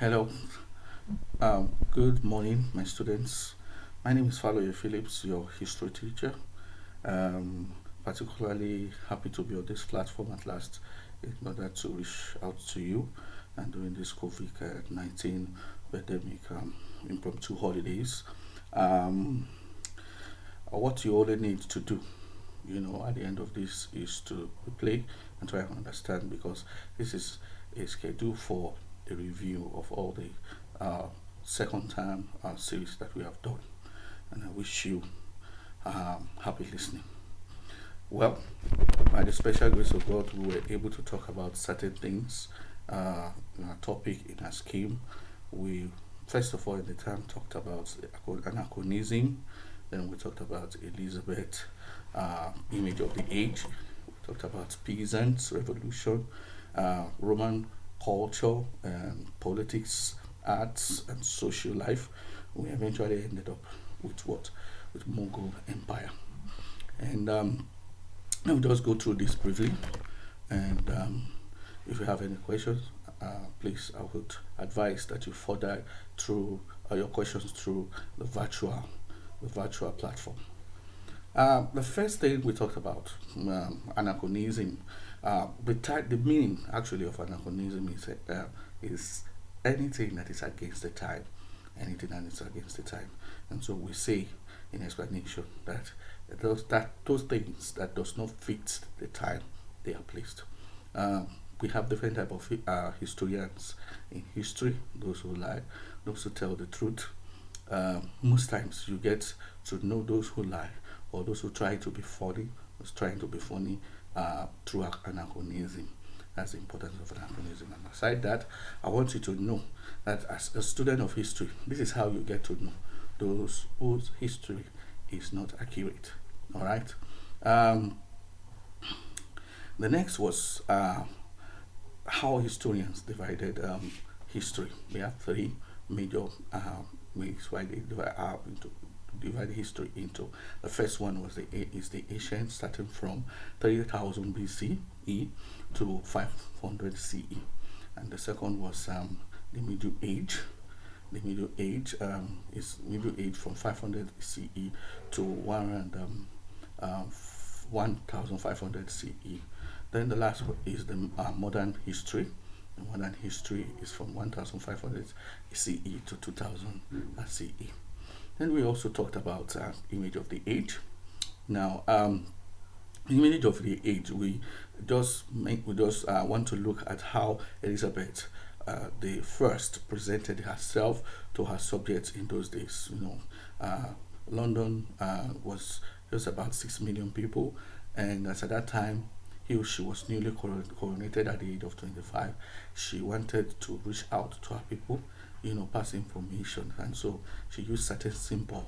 Hello, good morning, my students. My name is Faloye Phillips, your history teacher. Um, Particularly happy to be on this platform at last in order to reach out to you and during this COVID 19 pandemic impromptu holidays. Um, what you only need to do, at the end of this is to play and try and understand because this is a schedule for a review of all the uh, second time series that we have done. And I wish you happy listening. Well, by the special grace of God, we were able to talk about certain things in our topic, in our scheme. We, first of all, in the time, talked about anachronism. Then we talked about Elizabeth, image of the age. We talked about peasants, revolution, Roman culture, politics, arts, and social life. We eventually ended up with what? With Mughal Empire. And let me just go through this briefly. And if you have any questions, please, I would advise that you further through your questions through the virtual platform. The first thing we talked about anachronism. The meaning actually of anachronism is anything that is against the time, anything that is against the time, and so we say in explanation that those things that does not fit the time they are placed. Um, we have different type of historians in history, those who lie, those who tell the truth. Most times you get to know those who lie or those who try to be funny, who's trying to be funny through anachronism. That's the importance of anachronism. And aside that, I want you to know that as a student of history, this is how you get to know those whose history is not accurate. All right. Um, the next was how historians divided history. We have three major ways why they divide history into. The first one is the ancient, starting from 3000 BCE to 500 CE, and the second was the Middle Age. The Middle Age is Middle Age from 500 CE to 1500 CE. Then the last one is the modern history. The modern history is from 1500 CE to 2000 CE. Then we also talked about image of the age. Now, image of the age, we just want to look at how Elizabeth the first presented herself to her subjects in those days. London was just about 6 million people, and as at that time, she was newly coronated at the age of 25. She wanted to reach out to her people, pass information, and so she used certain symbols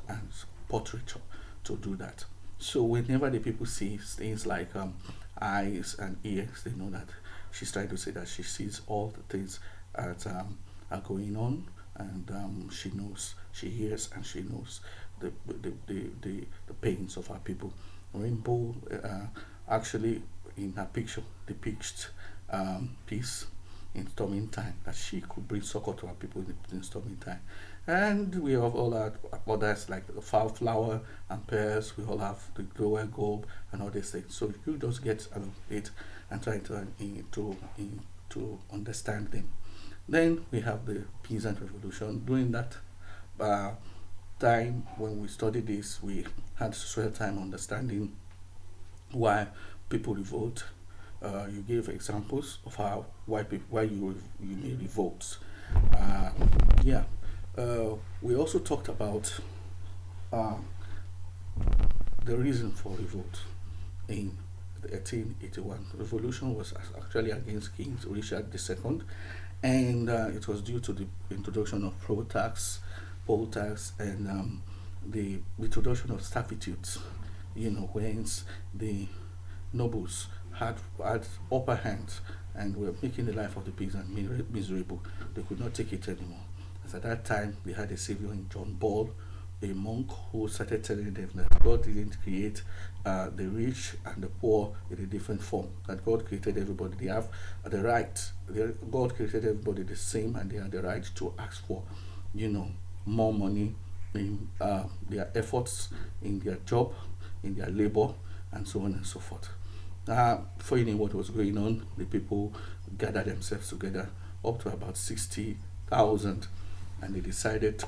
and portraiture to do that. So whenever the people see things like eyes and ears, they know that she's trying to say that she sees all the things that are going on, and she knows, she hears, and she knows the pains of her people. Rainbow actually in her picture depicts peace in storming time, that she could bring succor to her people in storming time. And we have all our others like the flower and pears, we all have the glower gold and all these things. So you just get it and try to understand them. Then we have the peasant revolution. During that uh, time when we studied this, we had spare time understanding why people revolt. You gave examples of how why you may revolt. Uh, yeah. We also talked about uh, the reason for revolt in the 1881 revolution was actually against King Richard II, and it was due to the introduction of poll tax, and the introduction of servitudes. Whence the nobles had upper hand and were making the life of the peasant miserable. They could not take it anymore. As at that time, they had a savior in John Ball, a monk who started telling them that God didn't create the rich and the poor in a different form. That God created everybody. They have the right. God created everybody the same, and they have the right to ask for, you know, more money in their efforts, in their job, in their labor, and so on and so forth. Before you know what was going on, the people gathered themselves together up to about 60,000, and they decided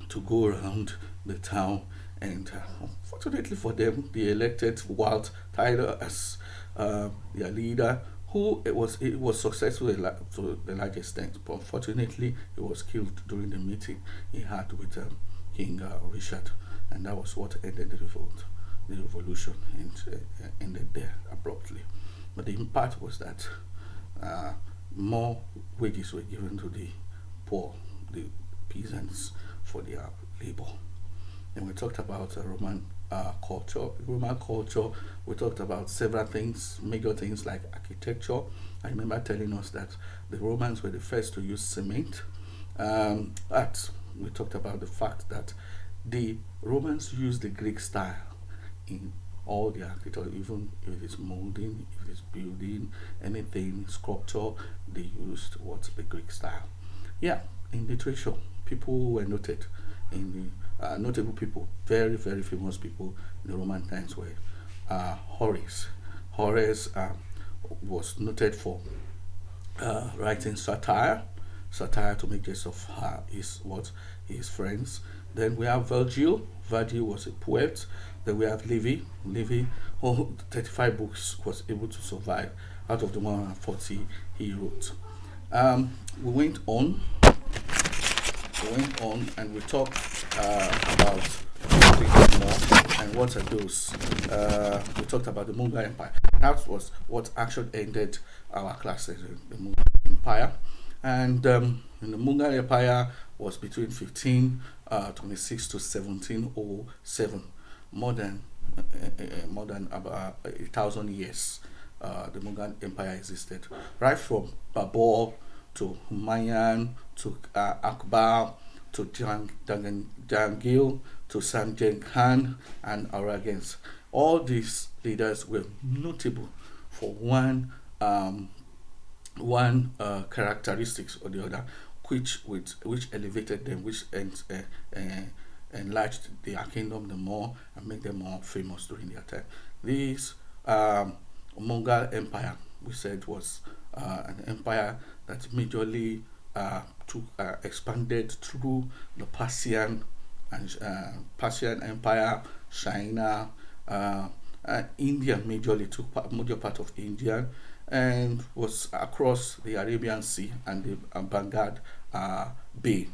to go around the town. And fortunately for them, they elected Walt Tyler as their leader, who it was successful to the large extent. But unfortunately, he was killed during the meeting he had with King Richard, and that was what ended the revolt. The revolution ended there abruptly. But the impact was that uh, more wages were given to the poor, the peasants, for their labor. And we talked about Roman culture. Roman culture, we talked about several things, major things like architecture. I remember telling us that the Romans were the first to use cement. But we talked about the fact that the Romans used the Greek style in all the architecture, even if it is molding, if it is building, anything, sculpture, they used what the Greek style. Yeah, in literature, people were noted in the notable people, very, very famous people in the Roman times were Horace. Horace was noted for writing satire to make jest of his friends. Then we have Virgil. Virgil was a poet. Then we have Livy. Livy, who 35 books was able to survive out of the 140 he wrote. We went on. We went on and we talked about things more. And what are those? We talked about the Mughal Empire. That was what actually ended our classes, the Mughal Empire. And in the Mughal Empire was between 1526 to 1707, more than about 1,000 years. The Mughal Empire existed, right from Babur to Humayun to Akbar to Jahangir to Sanjay Khan and Aurangzeb. All these leaders were notable for one characteristics or the other, which elevated them, which enlarged their kingdom the more and made them more famous during their time. This Mughal Empire, we said, was an empire that majorly expanded through the Persian Empire, China, India majorly took major part of India, and was across the Arabian Sea and the Bengal Bay.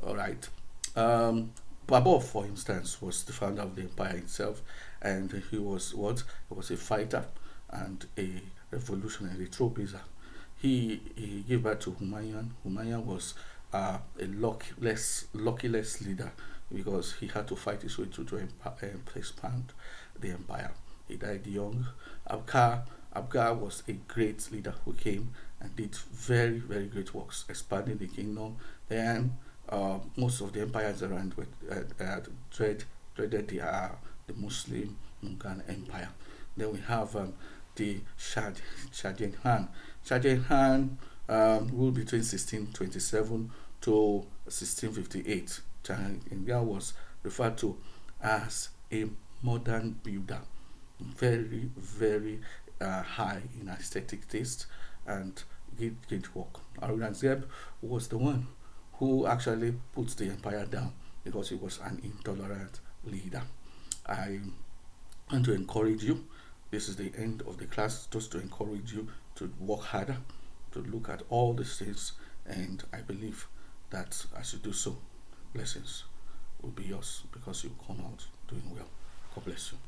All right. Babur, for instance, was the founder of the empire itself, and he was what? He was a fighter and a revolutionary trailblazer. He gave birth to Humayun. Humayun was a luckyless leader because he had to fight his way to expand the empire. He died young. Abgar was a great leader who came and did very, very great works, expanding the kingdom. Then most of the empires around dreaded the Muslim Mughal Empire. Then we have the Shah Jahan. Shah Jahan ruled between 1627 to 1658. India was referred to as a modern builder, very, very high in aesthetic taste and great work. Aurangzeb was the one who actually put the empire down because he was an intolerant leader. I want to encourage you. This is the end of the class, just to encourage you to work harder, to look at all these things, and I believe that as you do so, blessings will be yours because you come out doing well. God bless you.